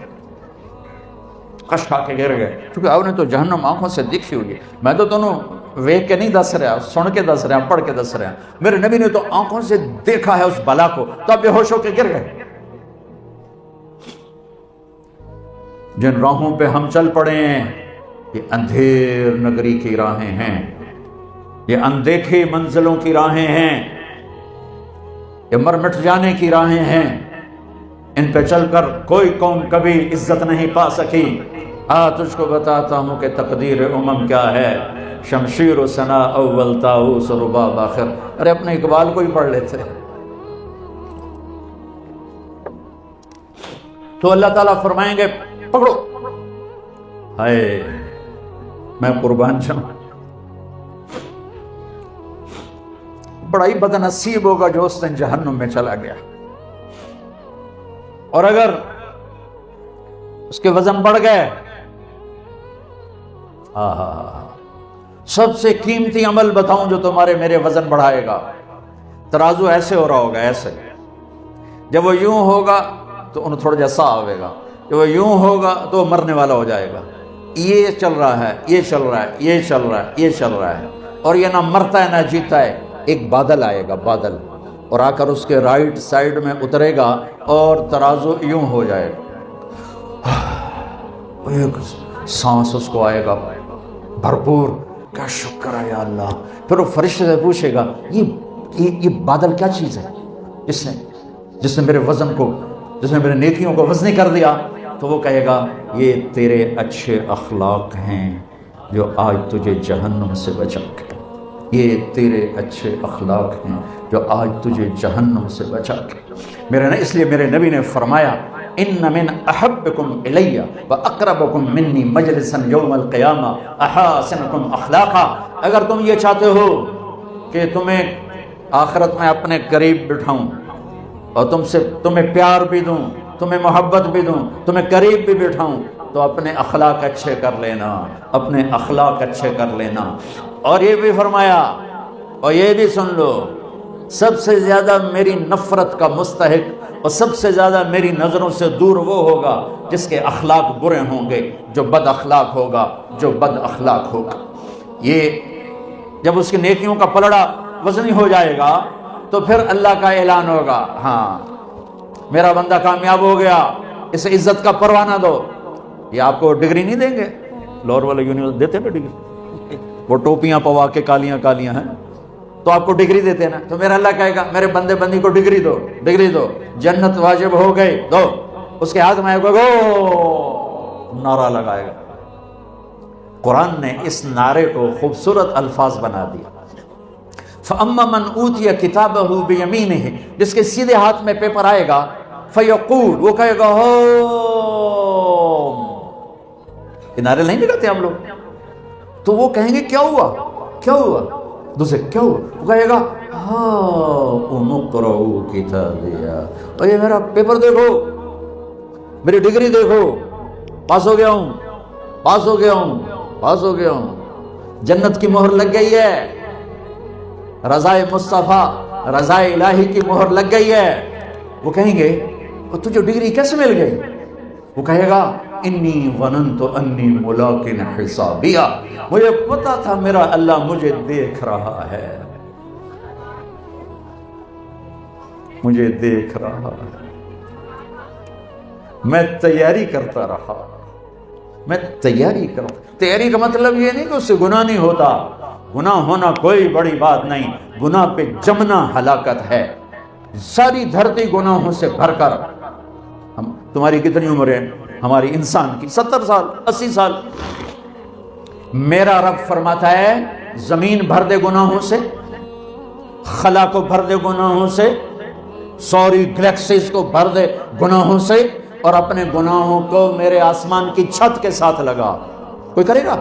کش کھا کے گر گئے, کیونکہ آپ نے تو جہنم آنکھوں سے دیکھی ہوئی ہے. میں تو دونوں ویک کے نہیں دس رہا, سن کے دس رہا, پڑھ کے دس رہا. میرے نبی نے تو آنکھوں سے دیکھا ہے اس بلا کو, تو آپ بے ہوش ہو کے گر گئے. جن راہوں پہ ہم چل پڑے ہیں یہ اندھیر نگری کی راہیں ہیں, یہ اندیکھی منزلوں کی راہیں ہیں, یہ مر مٹ جانے کی راہیں ہیں. ان پہ چل کر کوئی قوم کبھی عزت نہیں پا سکی. تجھ کو بتاتا ہوں کہ تقدیر امم کیا ہے. شمشیر و ثنا اول طاؤس و رباب آخر. ارے اپنے اقبال کو ہی پڑھ لیتے. تو اللہ تعالیٰ فرمائیں گے پکڑو. ہائے میں قربان جاؤں, بڑا ہی بدنصیب ہوگا جو اس دن جہنم میں چلا گیا. اور اگر اس کے وزن بڑھ گئے, سب سے قیمتی عمل بتاؤں جو تمہارے میرے وزن بڑھائے گا. ترازو ایسے ہو رہا ہوگا, ایسے. جب وہ یوں ہوگا تو انہیں تھوڑا جیسا آئے گا, جب وہ یوں ہوگا تو وہ مرنے والا ہو جائے گا. یہ چل رہا ہے, یہ چل رہا ہے, یہ چل رہا ہے, یہ چل رہا ہے, اور یہ نہ مرتا ہے نہ جیتا ہے. ایک بادل آئے گا, بادل, اور آ کر اس کے رائٹ سائڈ میں اترے گا اور ترازو یوں ہو جائے گا. ایک سانس اس کو آئے گا بھرپور, کیا شکر ہے یا اللہ. پھر وہ فرشتے سے پوچھے گا یہ بادل کیا چیز ہے جس نے میرے وزن کو, جس نے میرے نیکیوں کو وزنی کر دیا. تو وہ کہے گا یہ تیرے اچھے اخلاق ہیں جو آج تجھے جہنم سے بچا کے, یہ تیرے اچھے اخلاق ہیں جو آج تجھے جہنم سے بچا کے. اس لیے میرے نبی نے فرمایا ان من احبکم الی و اقربکم منی مجلسا یوم القیامہ احاسنکم اخلاقا. اگر تم یہ چاہتے ہو کہ تمہیں آخرت میں اپنے قریب بٹھاؤں اور تمہیں پیار بھی دوں, تمہیں محبت بھی دوں, تمہیں قریب بھی بٹھاؤں, تو اپنے اخلاق اچھے کر لینا, اپنے اخلاق اچھے کر لینا. اور یہ بھی فرمایا, اور یہ بھی سن لو, سب سے زیادہ میری نفرت کا مستحق اور سب سے زیادہ میری نظروں سے دور وہ ہوگا جس کے اخلاق برے ہوں گے, جو بد اخلاق ہوگا, جو بد اخلاق ہوگا. یہ جب اس کی نیکیوں کا پلڑا وزنی ہو جائے گا تو پھر اللہ کا اعلان ہوگا, ہاں میرا بندہ کامیاب ہو گیا, اسے عزت کا پروانہ دو. یہ آپ کو ڈگری نہیں دیں گے, لاہور والے یونیورسٹی دیتے ہیں نا ڈگری, وہ ٹوپیاں پوا کے کالیاں کالیاں ہیں تو آپ کو ڈگری دیتے ہیں نا. تو میرا اللہ کہے گا میرے بندے بندی کو ڈگری دو, ڈگری دو, جنت واجب ہو گئی, دو. اس کے ہاتھ میں آئے گا, گو نعرہ لگائے گا. قرآن نے اس نعرے کو خوبصورت الفاظ بنا دیا. فَأَمَّا مَنْ أُوتِيَ كِتَابَهُ بِيَمِينِهِ, جس کے سیدھے ہاتھ میں پیپر آئے گا, فَيَقُولُ, وہ کہے گا ہوم. یہ نعرے نہیں لگاتے ہم لوگ, تو وہ کہیں گے کیا ہوا, کیا ہوا, دوسرے کیا ہوا, وہ کہے گا ہاؤم اقرؤوا کتابیہ, اور یہ میرا پیپر دیکھو, میری ڈگری دیکھو, پاس ہو گیا ہوں, پاس ہو گیا ہوں, پاس ہو گیا ہوں, جنت کی مہر لگ گئی ہے, رضائے مصطفیٰ رضائے الہی کی مہر لگ گئی ہے. وہ کہیں گے تجھے ڈگری کیسے مل گئی؟ وہ کہے گا انی ظننت انی ملاق حسابیہ, مجھے پتا تھا میرا اللہ مجھے دیکھ رہا ہے, مجھے دیکھ رہا ہے, میں تیاری کرتا رہا, میں تیاری کرتا. تیاری کا مطلب یہ نہیں کہ اس سے گناہ نہیں ہوتا, گناہ ہونا کوئی بڑی بات نہیں, گناہ پہ جمنا ہلاکت ہے. ساری دھرتی گناہوں سے بھر کر، تمہاری کتنی عمر ہے ہماری انسان کی؟ 70 سال 80 سال۔ میرا رب فرماتا ہے زمین بھر دے گناہوں سے، خلا کو بھر دے گناہوں سے، سوری گلیکسیز کو بھر دے گناہوں سے، اور اپنے گناہوں کو میرے آسمان کی چھت کے ساتھ لگا۔ کوئی کرے گا؟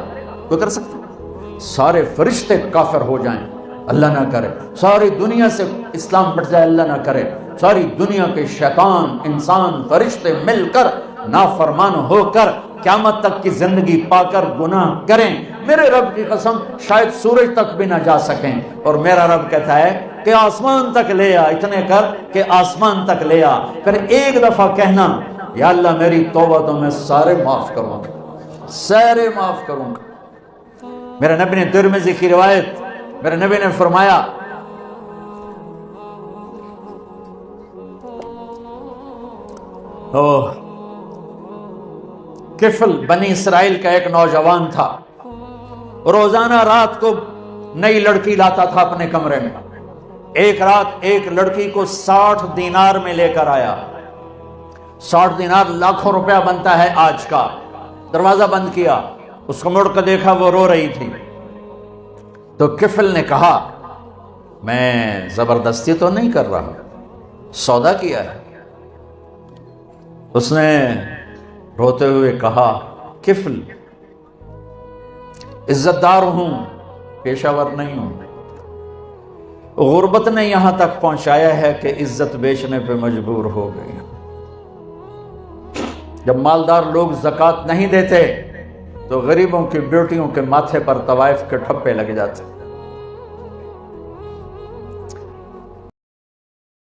کوئی کر سکتا؟ سارے فرشتے کافر ہو جائیں، اللہ نہ کرے، ساری دنیا سے اسلام بٹ جائے، اللہ نہ کرے، ساری دنیا کے شیطان انسان فرشتے مل کر نافرمان ہو کر قیامت تک کی زندگی پا کر گناہ کریں، میرے رب کی قسم شاید سورج تک بھی نہ جا سکیں، اور میرا رب کہتا ہے کہ آسمان تک لے آ، اتنے کر کہ آسمان تک لے آ، پھر ایک دفعہ کہنا یا اللہ میری توبہ تو میں سارے معاف کروں گا، سارے معاف کروں گا۔ میرے نبی نے ترمذی کی روایت، میرے نبی نے فرمایا کفل بنی اسرائیل کا ایک نوجوان تھا، روزانہ رات کو نئی لڑکی لاتا تھا اپنے کمرے میں۔ ایک رات ایک لڑکی کو 60 دینار میں لے کر آیا۔ 60 دینار لاکھوں روپیہ بنتا ہے آج کا۔ دروازہ بند کیا، اس کو مڑ کر دیکھا، وہ رو رہی تھی۔ تو کفل نے کہا میں زبردستی تو نہیں کر رہا، سودا کیا ہے۔ اس نے روتے ہوئے کہا کفل عزت دار ہوں، پیشہ ور نہیں ہوں، غربت نے یہاں تک پہنچایا ہے کہ عزت بیچنے پہ مجبور ہو گئی۔ جب مالدار لوگ زکوٰۃ نہیں دیتے تو غریبوں کی بیٹیوں کے ماتھے پر طوائف کے ٹھپے لگ جاتے۔